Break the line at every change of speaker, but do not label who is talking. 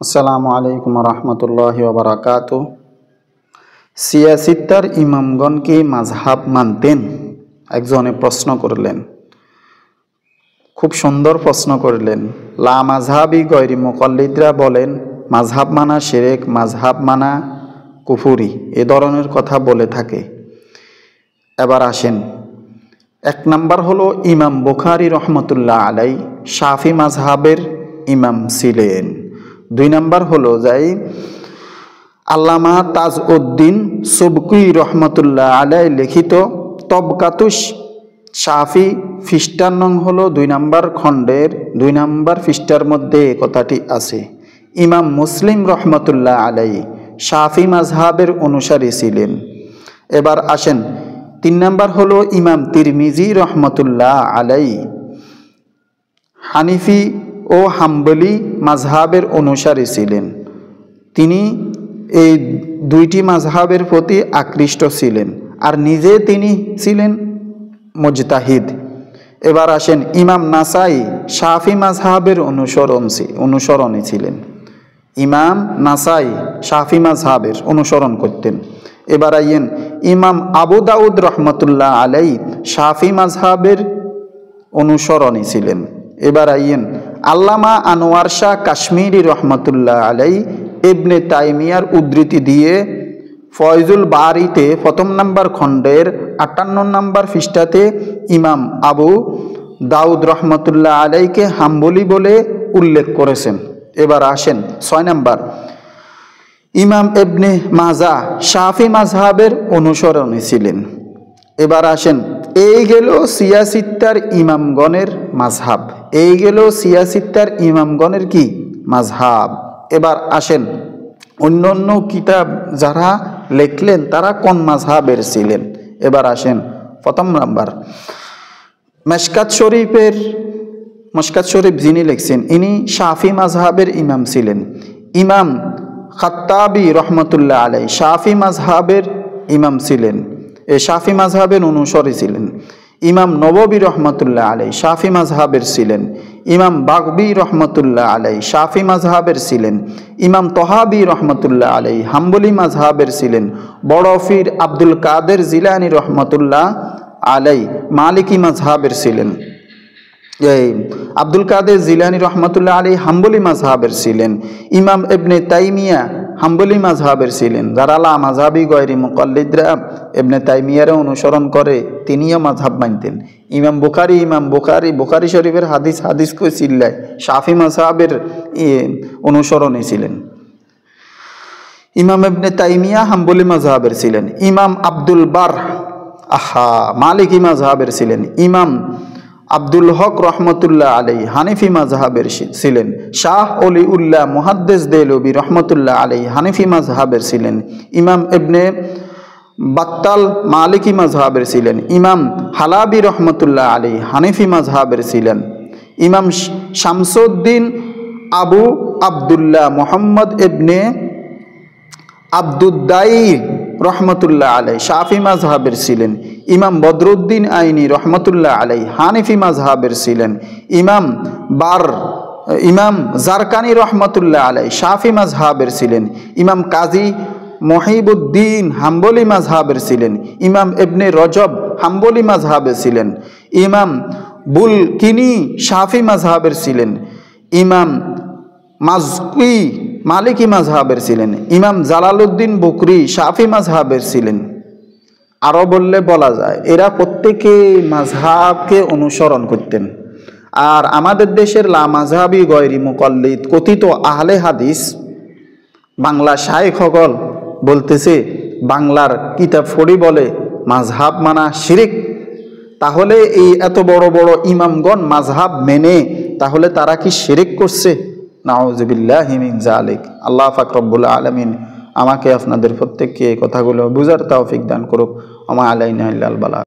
আসসালামু আলাইকুম রহমতুল্লাহি ওয়া বারাকাতুহু। সিয়াসিত্তার ইমামগণ কি মাযহাব মানতেন? একজনে প্রশ্ন করলেন, খুব সুন্দর প্রশ্ন করলেন। লা মাযহাবি গয়রি মুকাল্লিদরা বলেন মাযহাব মানা শিরক, মাযহাব মানা কুফুরি, এ ধরনের কথা বলে থাকে। এবার আসেন, এক নাম্বার হলো ইমাম বুখারী রহমতুল্লাহ আলাই শাফি মাযহাবের ইমাম ছিলেন। দুই নাম্বার হলো যাই আল্লামা তাজউদ্দিন সুবকি রহমতুল্লাহ আলাই লিখিত তবকাতুশ শাফি পৃষ্ঠার নং হলো 2 নাম্বার খণ্ডের 2 নাম্বার পৃষ্ঠার মধ্যে কথাটি আছে। ইমাম মুসলিম রহমতুল্লাহ আলাই শাফি মাযহাবের অনুসারী ছিলেন। এবার আসেন, 3 নাম্বার হলো ইমাম তিরমিজি রহমতুল্লাহ আলাই হানিফি ও হাম্বলি মাযহাবের অনুসারী ছিলেন। তিনি এই দুইটি মাযহাবের প্রতি আকৃষ্ট ছিলেন, আর নিজে তিনি ছিলেন মুজতাহিদ। এবার আসেন, ইমাম নাসাই শাফি মাযহাবের অনুসরণী ছিলেন। ইমাম নাসাই শাফি মাযহাবের অনুসরণ করতেন। এবার আইয়েন, ইমাম আবু দাউদ রহমতুল্লাহ আলাই শাফি মাযহাবের অনুসরণী ছিলেন। এবার আইয়েন, আল্লামা আনোয়ার শাহ কাশ্মীরি রহমতুল্লাহ আলাই ইবনে তাইমিয়ার উদ্ধৃতি দিয়ে ফয়জুল বারিতে 1 নাম্বার খণ্ডের 58 নাম্বার পৃষ্ঠাতে ইমাম আবু দাউদ রহমতুল্লাহ আলাইকে হাম্বলি বলে উল্লেখ করেছেন। এবার আসেন 6 নাম্বার, ইমাম ইবনে মাজা শাফি মাযহাবের অনুসরণী ছিলেন। এবার আসেন, এই গেল সিয়াসিত্তার ইমামগণের মাযহাব, এই গেল সিয়াসিত্তার ইমামগণের কি মাযহাব। এবার আসেন, অন্য অন্য কিতাব যারা লিখলেন তারা কোন মাযহাবের ছিলেন। এবার আসেন, 1 নাম্বার মিশকাত শরীফ যিনি লিখছেন ইনি শাফি মাযহাবের ইমাম ছিলেন। ইমাম খাত্তাবি রহমতুল্লাহ আলাই শাফি মাযহাবের ইমাম ছিলেন, এই শাফি মাযহাবের অনুসারী ছিলেন। ইমাম নববী রহমতুল্লাহ আলাই শাফি মাযহাবের ছিলেন। ইমাম বাগবি রহমতুল্লাহ আলাই শাফি মাযহাবের ছিলেন। ইমাম তহাবি রহমতুল্লাহ আলাই হাম্বলি মাযহাবের ছিলেন। বড় পীর আব্দুল কাদের জিলানী রহমতুল্লাহ আলাই মালিকি মাযহাবের ছিলেন। আব্দুল কাদের জিলানী রহমতুল্লাহ আলাই হাম্বলি মাযহাবের ছিলেন। ইমাম ইবনে তাইমিয়া হাম্বলি মাযহাবের ছিলেন। যারা লা মাযহাবি গয়রি মুকাল্লিদরা ইবনে তাইমিয়ার অনুসরণ করে তিনিও মাযহাব মানতেন। ইমাম বুখারী শরীফের হাদিস কই চিল্লায় শাফি মাযহাবের অনুসরণী ছিলেন। ইমাম ইবনে তাইমিয়া হাম্বলি মাযহাবের ছিলেন। ইমাম আব্দুল বার মালিকি মাযহাবের ছিলেন। ইমাম আব্দুল হক রহমতুল্লাহ আলাই হানিফি মাযহাবের ছিলেন। শাহ অলিউল্লাহ মুহাদ্দিস দেলবি রহমতুল্লাহ আলাই হানিফি মাযহাবের ছিলেন। ইমাম ইবনে বাত্তাল মালিকি মাযহাবের ছিলেন। ইমাম হালাবি রহমতুল্লাহ আলাই হানিফি মাযহাবের ছিলেন। ইমাম শামসুদ্দিন আবু আবদুল্লাহ মুহাম্মদ ইবনে আব্দুদ্দাই রহমতুল্লাহ আলাই শাফি মাযহাবের ছিলেন। ইমাম বদরুদ্দিন আইনি রহমতুল্লাহ আলাই হানিফি মাযহাবের ছিলেন। ইমাম জারকানি রহমতুল্লাহ আলাই শাফি মাযহাবের ছিলেন। ইমাম কাজী মহিবুদ্দিন হাম্বলি মাযহাবের ছিলেন। ইমাম ইবনে রজব হাম্বলি মাযহাবের ছিলেন। ইমাম বুলকিনি শাফি মাযহাবের ছিলেন। ইমাম মাজকি মালিকি মাযহাবের ছিলেন। ইমাম জালালউদ্দিন বুকরি শাফি মাযহাবের ছিলেন। আরও বললে বলা যায় এরা প্রত্যেকে মাযহাবকে অনুসরণ করতেন। আর আমাদের দেশের লা মাযহাবি গয়রি মুকাল্লিদ কথিত আহলে হাদিস বাংলা শায়েখ হগল বলতেছে বাংলার কিতাব ফড়ি বলে মাযহাব মানা শিরক। তাহলে এই এত বড় বড় ইমামগণ মাযহাব মেনে তাহলে তারা কি শিরক করছে? নাউযুবিল্লাহি মিন যালিক। আল্লাহ পাক রব্বুল আলামিন আমাকে আপনাদের প্রত্যেককে এই কথাগুলো বুঝার তৌফিক দান করুক। ওয়া মা আলাইনা ইল্লাল বালাগ।